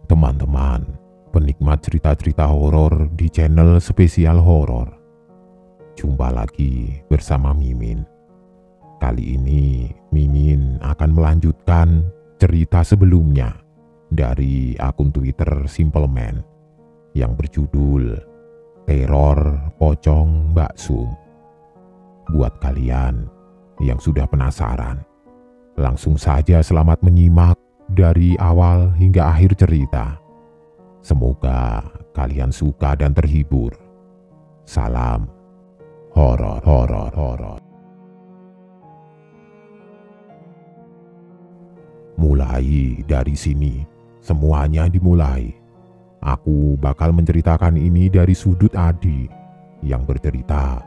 teman-teman penikmat cerita-cerita horor di channel spesial horor. Jumpa lagi bersama Mimin. Kali ini Mimin akan melanjutkan cerita sebelumnya dari akun Twitter Simple Man yang berjudul Teror Pocong Mbak Sum. Buat kalian yang sudah penasaran, langsung saja selamat menyimak dari awal hingga akhir cerita. Semoga kalian suka dan terhibur. Salam horor. Mulai dari sini, semuanya dimulai. Aku bakal menceritakan ini dari sudut Adi yang bercerita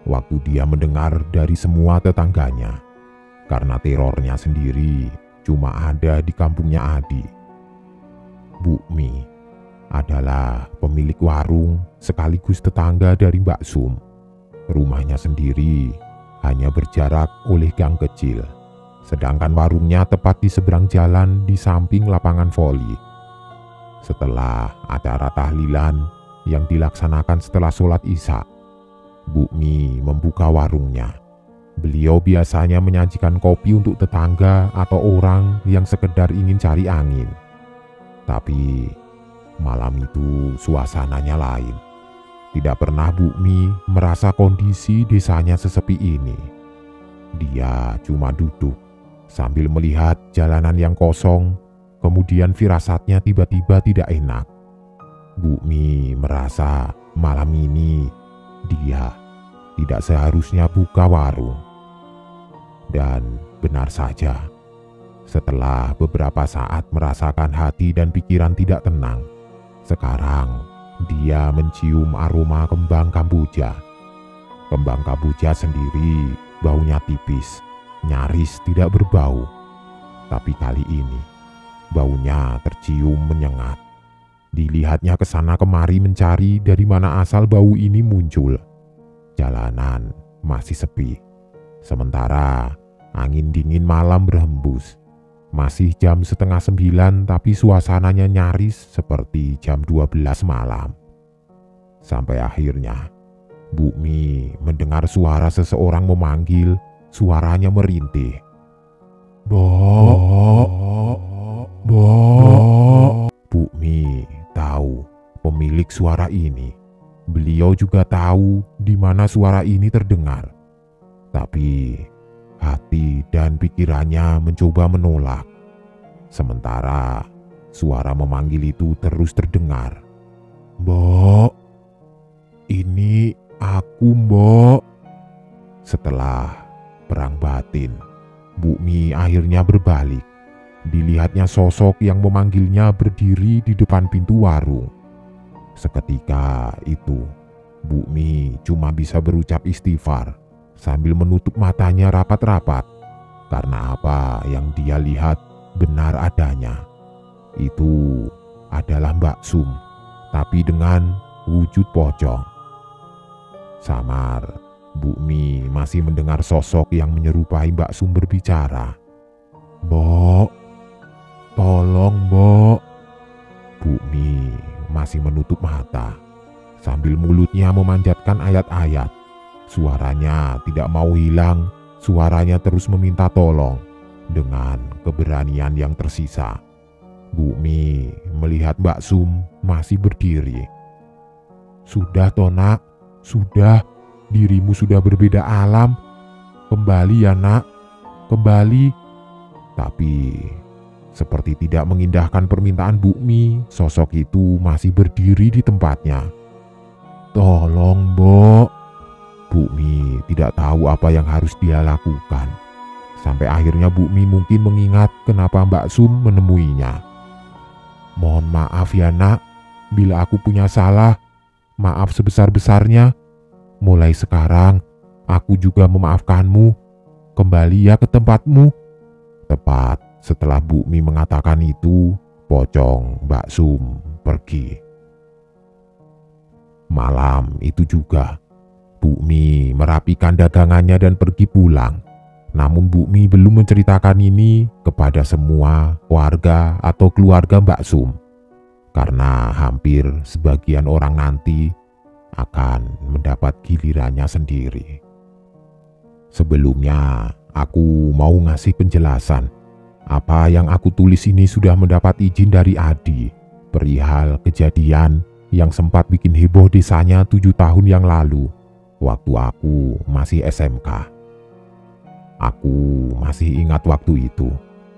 waktu dia mendengar dari semua tetangganya. Karena terornya sendiri cuma ada di kampungnya Adi. Bu Mi adalah pemilik warung sekaligus tetangga dari Mbak Sum. Rumahnya sendiri hanya berjarak oleh gang kecil, sedangkan warungnya tepat di seberang jalan di samping lapangan voli. Setelah acara tahlilan yang dilaksanakan setelah sholat Isya, Bu Mi membuka warungnya. Beliau biasanya menyajikan kopi untuk tetangga atau orang yang sekedar ingin cari angin. Tapi malam itu suasananya lain. Tidak pernah Bu Mi merasa kondisi desanya sesepi ini. Dia cuma duduk sambil melihat jalanan yang kosong, kemudian firasatnya tiba-tiba tidak enak. Bu Mi merasa malam ini dia tidak seharusnya buka warung. Dan benar saja, setelah beberapa saat merasakan hati dan pikiran tidak tenang, sekarang dia mencium aroma kembang kamboja. Kembang kamboja sendiri baunya tipis, nyaris tidak berbau. Tapi kali ini baunya tercium menyengat. Dilihatnya ke sana kemari mencari dari mana asal bau ini muncul. Jalanan masih sepi. Sementara angin dingin malam berhembus. Masih jam setengah 9 tapi suasananya nyaris seperti jam 12 malam. Sampai akhirnya Bu Mi mendengar suara seseorang memanggil, suaranya merintih. Bo. Bu Mi tahu pemilik suara ini. Beliau juga tahu di mana suara ini terdengar. Tapi hati dan pikirannya mencoba menolak. Sementara suara memanggil itu terus terdengar. Mbok, ini aku Mbok. Setelah perang batin, Bu Mi akhirnya berbalik. Dilihatnya sosok yang memanggilnya berdiri di depan pintu warung. Seketika itu, Bu Mi cuma bisa berucap istighfar sambil menutup matanya rapat-rapat, karena apa yang dia lihat benar adanya. Itu adalah Mbak Sum, tapi dengan wujud pocong. Samar, Bu Mi masih mendengar sosok yang menyerupai Mbak Sum berbicara. Mbok, tolong Mbok. Bu Mi masih menutup mata, sambil mulutnya memanjatkan ayat-ayat. Suaranya tidak mau hilang, suaranya terus meminta tolong dengan keberanian yang tersisa. Bu Mi melihat Mbak Sum masih berdiri. Sudah Tonak, sudah, dirimu sudah berbeda alam. Kembali ya nak, kembali. Tapi seperti tidak mengindahkan permintaan Bu Mi, sosok itu masih berdiri di tempatnya. Tolong Mbok. Bu Mi tidak tahu apa yang harus dia lakukan. Sampai akhirnya Bu Mi mungkin mengingat kenapa Mbak Sum menemuinya. Mohon maaf ya nak, bila aku punya salah, maaf sebesar-besarnya. Mulai sekarang, aku juga memaafkanmu. Kembali ya ke tempatmu. Tepat setelah Bu Mi mengatakan itu, pocong Mbak Sum pergi. Malam itu juga, Bu Mi merapikan dagangannya dan pergi pulang. Namun Bu Mi belum menceritakan ini kepada semua warga atau keluarga Mbak Sum. karena hampir sebagian orang nanti akan mendapat gilirannya sendiri. Sebelumnya, aku mau ngasih penjelasan. Apa yang aku tulis ini sudah mendapat izin dari Adi perihal kejadian yang sempat bikin heboh desanya 7 tahun yang lalu, waktu aku masih SMK. Aku masih ingat waktu itu.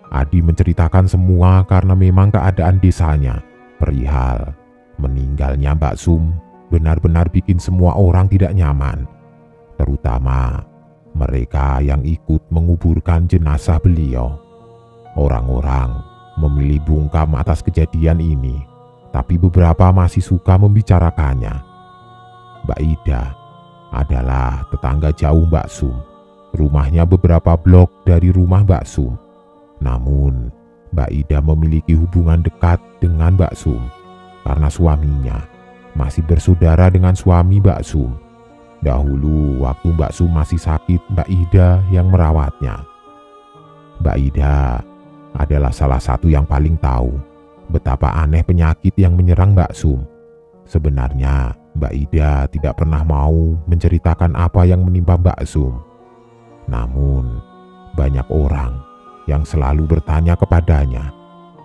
Adi menceritakan semua karena memang keadaan desanya perihal meninggalnya Mbak Sum benar-benar bikin semua orang tidak nyaman, terutama mereka yang ikut menguburkan jenazah beliau. Orang-orang memilih bungkam atas kejadian ini, tapi beberapa masih suka membicarakannya. Mbak Ida adalah tetangga jauh Mbak Sum. Rumahnya beberapa blok dari rumah Mbak Sum. Namun, Mbak Ida memiliki hubungan dekat dengan Mbak Sum karena suaminya masih bersaudara dengan suami Mbak Sum. Dahulu waktu Mbak Sum masih sakit, Mbak Ida yang merawatnya. Mbak Ida adalah salah satu yang paling tahu betapa aneh penyakit yang menyerang Mbak Sum. Sebenarnya Mbak Ida tidak pernah mau menceritakan apa yang menimpa Mbak Sum. Namun, banyak orang yang selalu bertanya kepadanya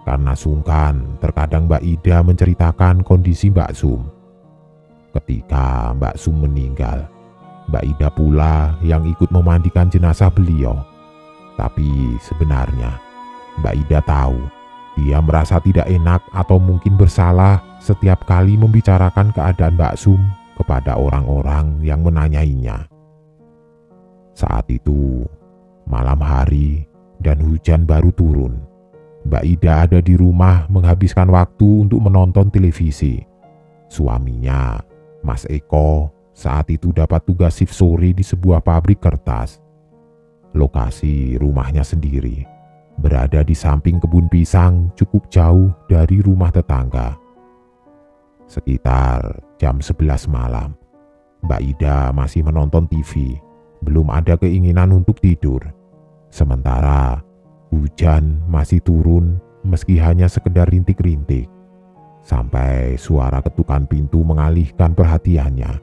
karena sungkan terkadang Mbak Ida menceritakan kondisi Mbak Sum. Ketika Mbak Sum meninggal, Mbak Ida pula yang ikut memandikan jenazah beliau. Tapi sebenarnya Mbak Ida tahu dia merasa tidak enak atau mungkin bersalah setiap kali membicarakan keadaan Mbak Sum kepada orang-orang yang menanyainya. Saat itu, malam hari dan hujan baru turun. Mbak Ida ada di rumah menghabiskan waktu untuk menonton televisi. Suaminya, Mas Eko, saat itu dapat tugas shift sore di sebuah pabrik kertas. Lokasi rumahnya sendiri berada di samping kebun pisang cukup jauh dari rumah tetangga. Sekitar jam 11 malam, Mbak Ida masih menonton TV. Belum ada keinginan untuk tidur. Sementara hujan masih turun meski hanya sekedar rintik-rintik. Sampai suara ketukan pintu mengalihkan perhatiannya.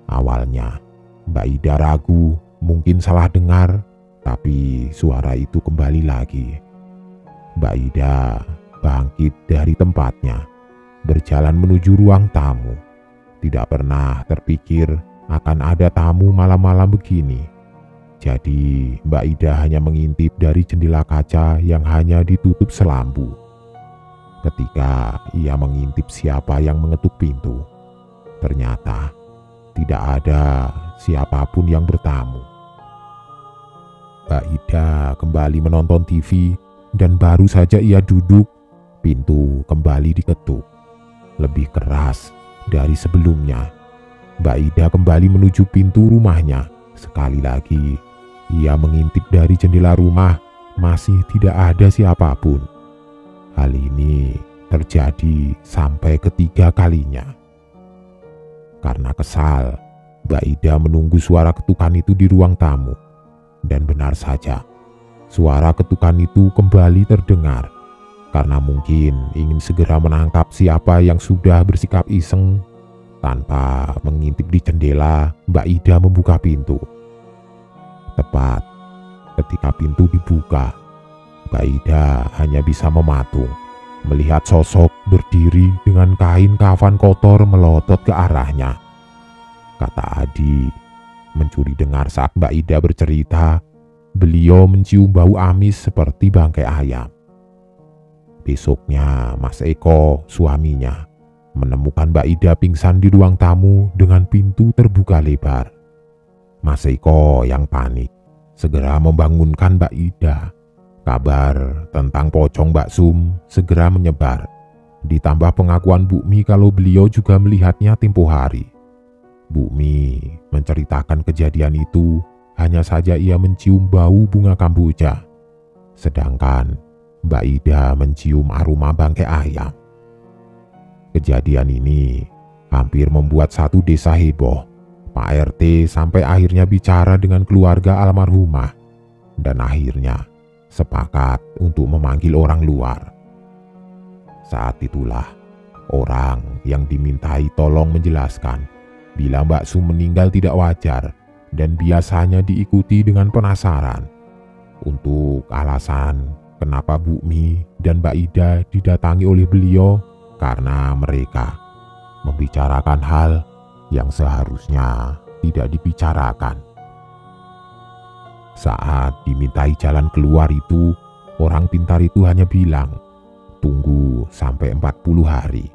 Awalnya Mbak Ida ragu mungkin salah dengar, tapi suara itu kembali lagi. Mbak Ida bangkit dari tempatnya, berjalan menuju ruang tamu. Tidak pernah terpikir akan ada tamu malam-malam begini. Jadi Mbak Ida hanya mengintip dari jendela kaca yang hanya ditutup selambu. Ketika ia mengintip siapa yang mengetuk pintu, ternyata tidak ada siapapun yang bertamu. Mbak Ida kembali menonton TV dan baru saja ia duduk, pintu kembali diketuk. Lebih keras dari sebelumnya. Mbak Ida kembali menuju pintu rumahnya. Sekali lagi, ia mengintip dari jendela rumah, masih tidak ada siapapun. Hal ini terjadi sampai ketiga kalinya. Karena kesal, Mbak Ida menunggu suara ketukan itu di ruang tamu. Dan benar saja, suara ketukan itu kembali terdengar. Karena mungkin ingin segera menangkap siapa yang sudah bersikap iseng. Tanpa mengintip di jendela, Mbak Ida membuka pintu. Tepat ketika pintu dibuka, Mbak Ida hanya bisa mematung, melihat sosok berdiri dengan kain kafan kotor melotot ke arahnya. Kata Adi, mencuri dengar saat Mbak Ida bercerita, beliau mencium bau amis seperti bangkai ayam. Besoknya, Mas Eko, suaminya, menemukan Mbak Ida pingsan di ruang tamu dengan pintu terbuka lebar. Mas Eko yang panik segera membangunkan Mbak Ida. Kabar tentang pocong Mbak Sum segera menyebar. Ditambah pengakuan Bukmi kalau beliau juga melihatnya tempo hari. Bukmi menceritakan kejadian itu, hanya saja ia mencium bau bunga kamboja. Sedangkan Mbak Ida mencium aroma bangkai ayam. Kejadian ini hampir membuat satu desa heboh. Pak RT sampai akhirnya bicara dengan keluarga almarhumah dan akhirnya sepakat untuk memanggil orang luar. Saat itulah Orang yang dimintai tolong menjelaskan bila Mbak Sum meninggal tidak wajar dan biasanya diikuti dengan penasaran. Untuk alasan kenapa Bu Mi dan Mbak Ida didatangi oleh beliau karena mereka membicarakan hal yang seharusnya tidak dibicarakan. Saat dimintai jalan keluar itu, orang pintar itu hanya bilang, tunggu sampai 40 hari.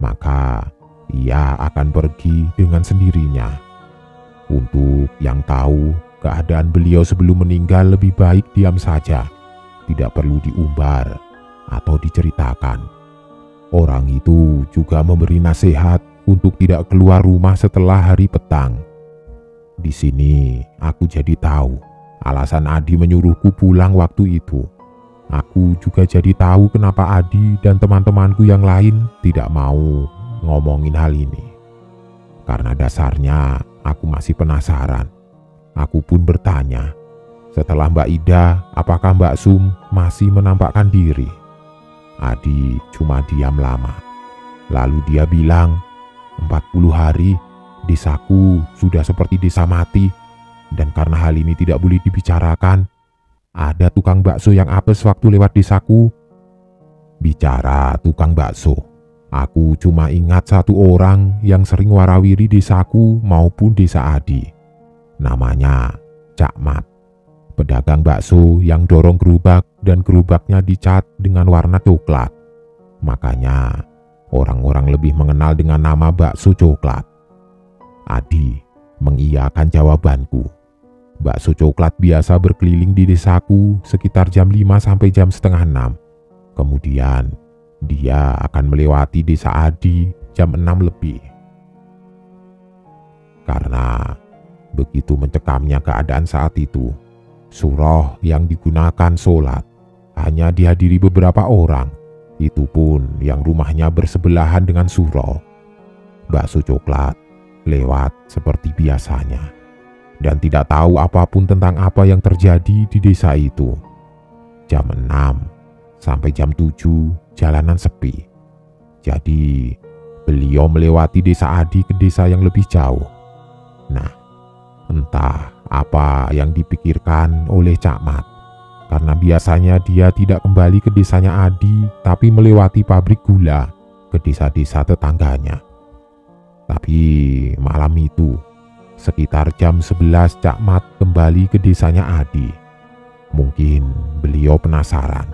Maka ia akan pergi dengan sendirinya. Untuk yang tahu keadaan beliau sebelum meninggal lebih baik diam saja, tidak perlu diumbar atau diceritakan. Orang itu juga memberi nasihat untuk tidak keluar rumah setelah hari petang. Di sini aku jadi tahu alasan Adi menyuruhku pulang waktu itu. Aku juga jadi tahu kenapa Adi dan teman-temanku yang lain tidak mau ngomongin hal ini. Karena dasarnya aku masih penasaran. Aku pun bertanya, setelah Mbak Ida, apakah Mbak Sum masih menampakkan diri? Adi cuma diam lama. Lalu dia bilang, 40 hari, desaku sudah seperti desa mati. Dan karena hal ini tidak boleh dibicarakan, ada tukang bakso yang apes waktu lewat desaku. Bicara tukang bakso, aku cuma ingat satu orang yang sering warawiri desaku maupun desa Adi. Namanya Cak Mat, pedagang bakso yang dorong gerobak dan gerobaknya dicat dengan warna coklat. Makanya orang-orang lebih mengenal dengan nama bakso coklat. Adi mengiyakan jawabanku. Bakso coklat biasa berkeliling di desaku sekitar jam 5 sampai jam setengah 6. Kemudian dia akan melewati desa Adi jam 6 lebih. Karena begitu mencekamnya keadaan saat itu, surah yang digunakan sholat hanya dihadiri beberapa orang, itu pun yang rumahnya bersebelahan dengan surah. Bakso coklat lewat seperti biasanya dan tidak tahu apapun tentang apa yang terjadi di desa itu. Jam 6 sampai jam 7 jalanan sepi. Jadi beliau melewati desa Adi ke desa yang lebih jauh. Nah, entah apa yang dipikirkan oleh Cak Mat, karena biasanya dia tidak kembali ke desanya Adi tapi melewati pabrik gula ke desa-desa tetangganya. Tapi malam itu sekitar jam 11 Cak Mat kembali ke desanya Adi. Mungkin beliau penasaran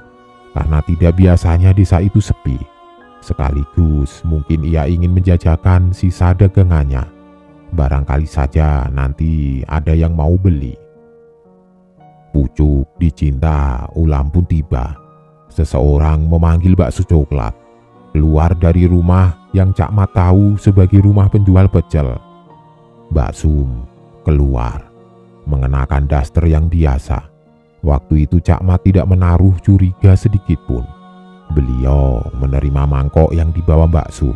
karena tidak biasanya desa itu sepi. Sekaligus mungkin ia ingin menjajakan sisa dagangannya. Barangkali saja nanti ada yang mau beli. Pucuk dicinta ulam pun tiba. Seseorang memanggil bakso coklat keluar dari rumah yang Cak Mat tahu sebagai rumah penjual pecel. Mbak Sum keluar mengenakan daster yang biasa. Waktu itu Cak Mat tidak menaruh curiga sedikit pun. Beliau menerima mangkok yang dibawa Mbak Sum.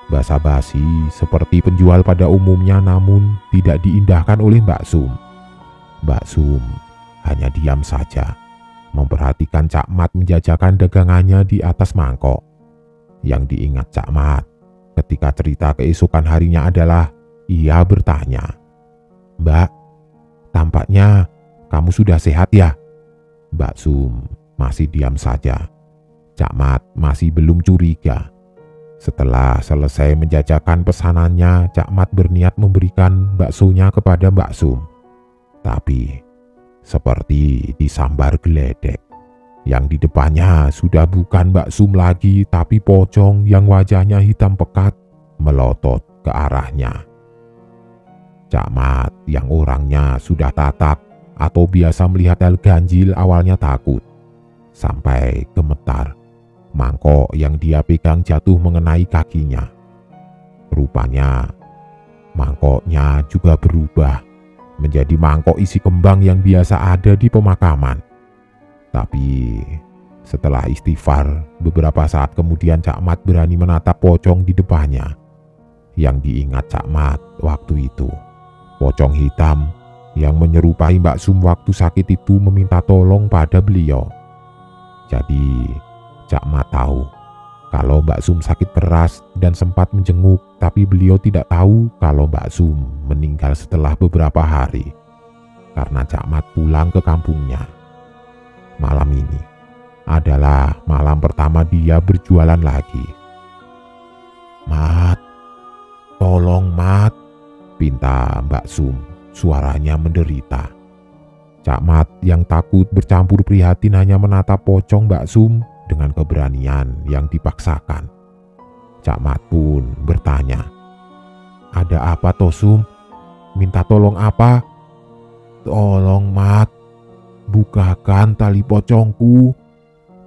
Basa-basi seperti penjual pada umumnya, namun tidak diindahkan oleh Mbak Sum. Mbak Sum hanya diam saja, memperhatikan Cak Mat menjajakan dagangannya di atas mangkok. Yang diingat Cak Mat ketika cerita keesokan harinya adalah ia bertanya, "Mbak, tampaknya kamu sudah sehat ya?" Mbak Sum masih diam saja. Cak Mat masih belum curiga. Setelah selesai menjajakan pesanannya, Cak Mat berniat memberikan baksonya kepada Mbak Sum. Tapi seperti disambar geledek. Yang di depannya sudah bukan Mbak Sum lagi, tapi pocong yang wajahnya hitam pekat melotot ke arahnya. Cak Mat yang orangnya sudah tatak atau biasa melihat hal ganjil awalnya takut, sampai gemetar. Mangkok yang dia pegang jatuh mengenai kakinya. Rupanya mangkoknya juga berubah menjadi mangkok isi kembang yang biasa ada di pemakaman. Tapi setelah istighfar, beberapa saat kemudian Cak Mat berani menatap pocong di depannya. Yang diingat Cak Mat waktu itu, pocong hitam yang menyerupai Mbak Sum waktu sakit itu meminta tolong pada beliau. Jadi Cak Mat tahu kalau Mbak Sum sakit keras dan sempat menjenguk, tapi beliau tidak tahu kalau Mbak Sum meninggal setelah beberapa hari karena Cak Mat pulang ke kampungnya. Malam ini adalah malam pertama dia berjualan lagi. "Mat, tolong Mat," pinta Mbak Sum, suaranya menderita. Cak Mat yang takut bercampur prihatin hanya menatap pocong Mbak Sum dengan keberanian yang dipaksakan. Cak Mat pun bertanya, "Ada apa toh Sum? Minta tolong apa?" "Tolong Mat, bukakan tali pocongku."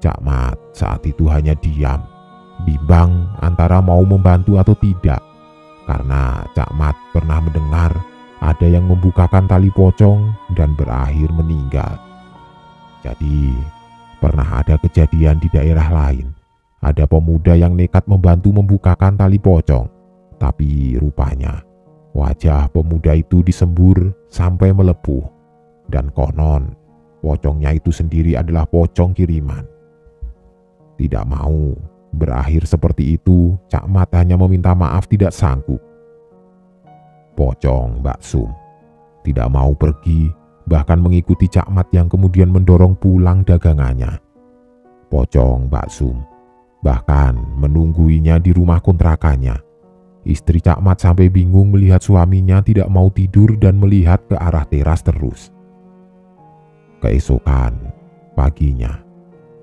Cak Mat saat itu hanya diam, bimbang antara mau membantu atau tidak, karena Cak Mat pernah mendengar ada yang membukakan tali pocong dan berakhir meninggal. Jadi pernah ada kejadian di daerah lain. Ada pemuda yang nekat membantu membukakan tali pocong, tapi rupanya wajah pemuda itu disembur sampai melepuh, dan konon pocongnya itu sendiri adalah pocong kiriman. Tidak mau berakhir seperti itu, Cak Mat hanya meminta maaf tidak sanggup. Pocong Mbak Sum tidak mau pergi, bahkan mengikuti Cak Mat yang kemudian mendorong pulang dagangannya. Pocong Mbak Sum bahkan menungguinya di rumah kontrakannya. Istri Cak Mat sampai bingung melihat suaminya tidak mau tidur dan melihat ke arah teras terus. Keesokan paginya,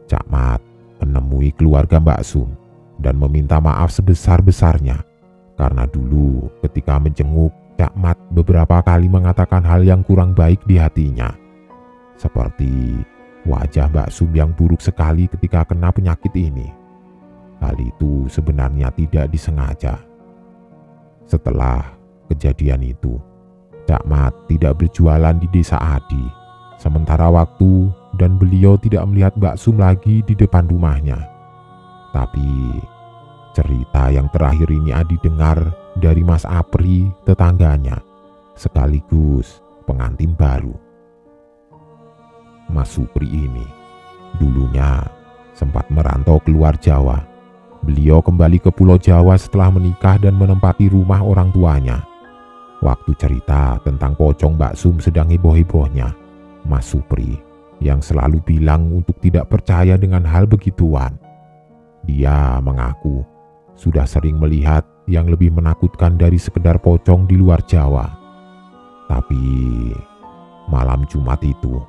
Cak Mat menemui keluarga Mbak Sum dan meminta maaf sebesar-besarnya karena dulu ketika menjenguk, Cak Mat beberapa kali mengatakan hal yang kurang baik di hatinya, seperti wajah Mbak Sum yang buruk sekali ketika kena penyakit ini. Hal itu sebenarnya tidak disengaja. Setelah kejadian itu, Cak Mat tidak berjualan di desa Adi sementara waktu, dan beliau tidak melihat Mbak Sum lagi di depan rumahnya. Tapi cerita yang terakhir ini Adi dengar dari Mas Apri, tetangganya, sekaligus pengantin baru. Mas Supri ini dulunya sempat merantau keluar Jawa. Beliau kembali ke Pulau Jawa setelah menikah dan menempati rumah orang tuanya. Waktu cerita tentang pocong Mbak Sum sedang heboh-hebohnya, Mas Supri yang selalu bilang untuk tidak percaya dengan hal begituan. Dia mengaku sudah sering melihat yang lebih menakutkan dari sekedar pocong di luar Jawa. Tapi malam Jumat itu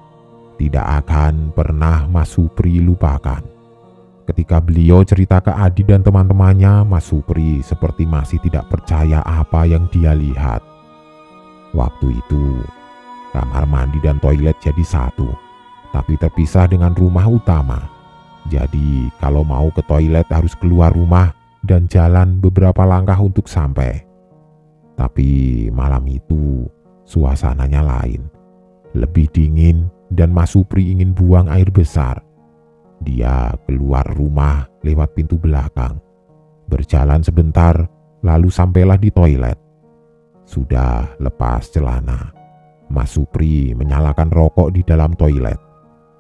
tidak akan pernah Mas Supri lupakan. Ketika beliau cerita ke Adi dan teman-temannya, Mas Supri seperti masih tidak percaya apa yang dia lihat. Waktu itu kamar mandi dan toilet jadi satu, tapi terpisah dengan rumah utama. Jadi kalau mau ke toilet harus keluar rumah dan jalan beberapa langkah untuk sampai. Tapi malam itu suasananya lain, lebih dingin, dan Mas Supri ingin buang air besar. Dia keluar rumah lewat pintu belakang, berjalan sebentar, lalu sampailah di toilet. Sudah lepas celana, Mas Supri menyalakan rokok di dalam toilet.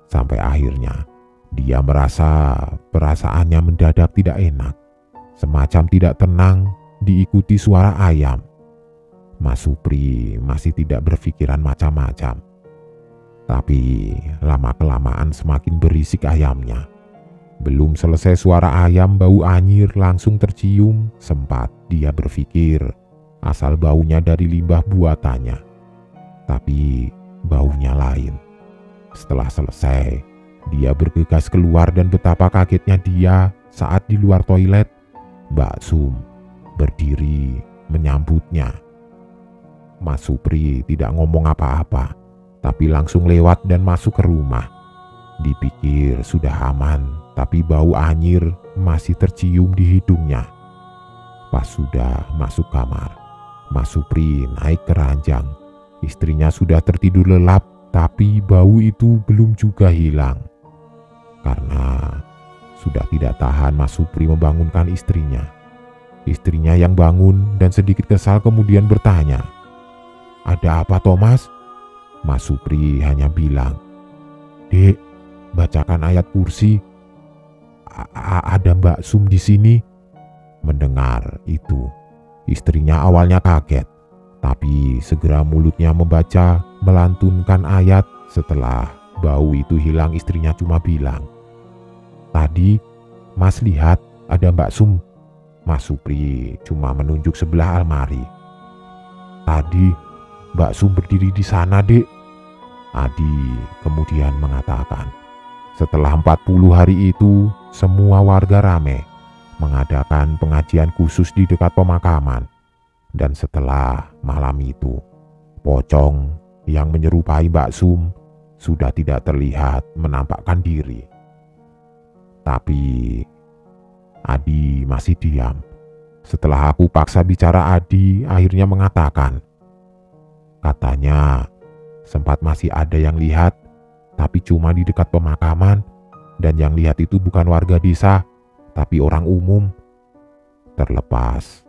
Sampai akhirnya dia merasa perasaannya mendadak tidak enak, semacam tidak tenang, diikuti suara ayam. Mas Supri masih tidak berpikiran macam-macam. Tapi lama-kelamaan semakin berisik ayamnya. Belum selesai suara ayam, bau anyir langsung tercium. Sempat dia berpikir asal baunya dari limbah buatannya. Tapi baunya lain. Setelah selesai, dia bergegas keluar dan betapa kagetnya dia saat di luar toilet Mbak Sum berdiri menyambutnya. Mas Supri tidak ngomong apa-apa, tapi langsung lewat dan masuk ke rumah. Dipikir sudah aman, tapi bau anyir masih tercium di hidungnya. Pas sudah masuk kamar, Mas Supri naik ke ranjang. Istrinya sudah tertidur lelap, tapi bau itu belum juga hilang. Karena sudah tidak tahan, Mas Supri membangunkan istrinya. Istrinya yang bangun dan sedikit kesal kemudian bertanya, "Ada apa Thomas?" Mas Supri hanya bilang, "Dek, bacakan ayat kursi." ada Mbak Sum di sini?" Mendengar itu, istrinya awalnya kaget, tapi segera mulutnya membaca melantunkan ayat. Setelah bau itu hilang, istrinya cuma bilang, "Tadi Mas lihat ada Mbak Sum?" Mas Supri cuma menunjuk sebelah almari. "Tadi Mbak Sum berdiri di sana, Dek," Adi kemudian mengatakan. Setelah 40 hari itu, semua warga ramai mengadakan pengajian khusus di dekat pemakaman. Dan setelah malam itu, pocong yang menyerupai Mbak Sum sudah tidak terlihat menampakkan diri. Tapi Adi masih diam. Setelah aku paksa bicara, Adi akhirnya mengatakan, katanya sempat masih ada yang lihat, tapi cuma di dekat pemakaman, dan yang lihat itu bukan warga desa, tapi orang umum. Terlepas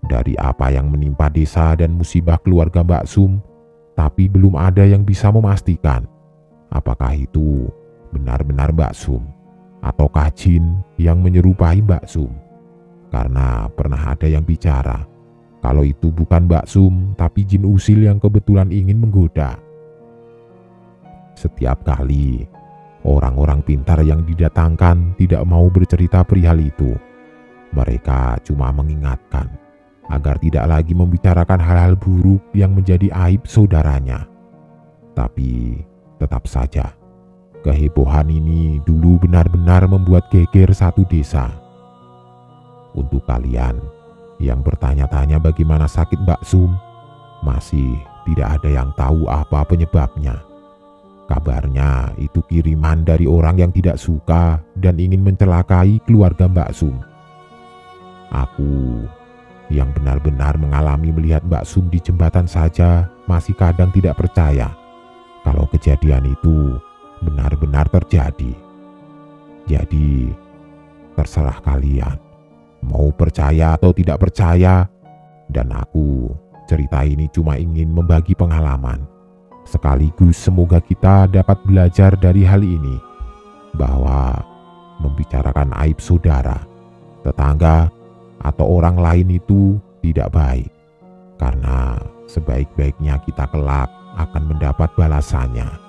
dari apa yang menimpa desa dan musibah keluarga Mbak Sum, tapi belum ada yang bisa memastikan apakah itu benar-benar Mbak Sum ataukah jin yang menyerupai Mbak Sum. Karena pernah ada yang bicara kalau itu bukan Mbak Sum tapi jin usil yang kebetulan ingin menggoda. Setiap kali orang-orang pintar yang didatangkan tidak mau bercerita perihal itu, mereka cuma mengingatkan agar tidak lagi membicarakan hal-hal buruk yang menjadi aib saudaranya. Tapi tetap saja, kehebohan ini dulu benar-benar membuat geger satu desa. Untuk kalian yang bertanya-tanya bagaimana sakit Mbak Sum, masih tidak ada yang tahu apa penyebabnya. Kabarnya itu kiriman dari orang yang tidak suka dan ingin mencelakai keluarga Mbak Sum. Aku yang benar-benar mengalami melihat Mbak Sum di jembatan saja masih kadang tidak percaya kalau kejadian itu benar-benar terjadi. Jadi terserah kalian mau percaya atau tidak percaya, dan aku cerita ini cuma ingin membagi pengalaman. Sekaligus semoga kita dapat belajar dari hal ini, bahwa membicarakan aib saudara, tetangga, atau orang lain itu tidak baik. Karena sebaik-baiknya kita kelak akan mendapat balasannya.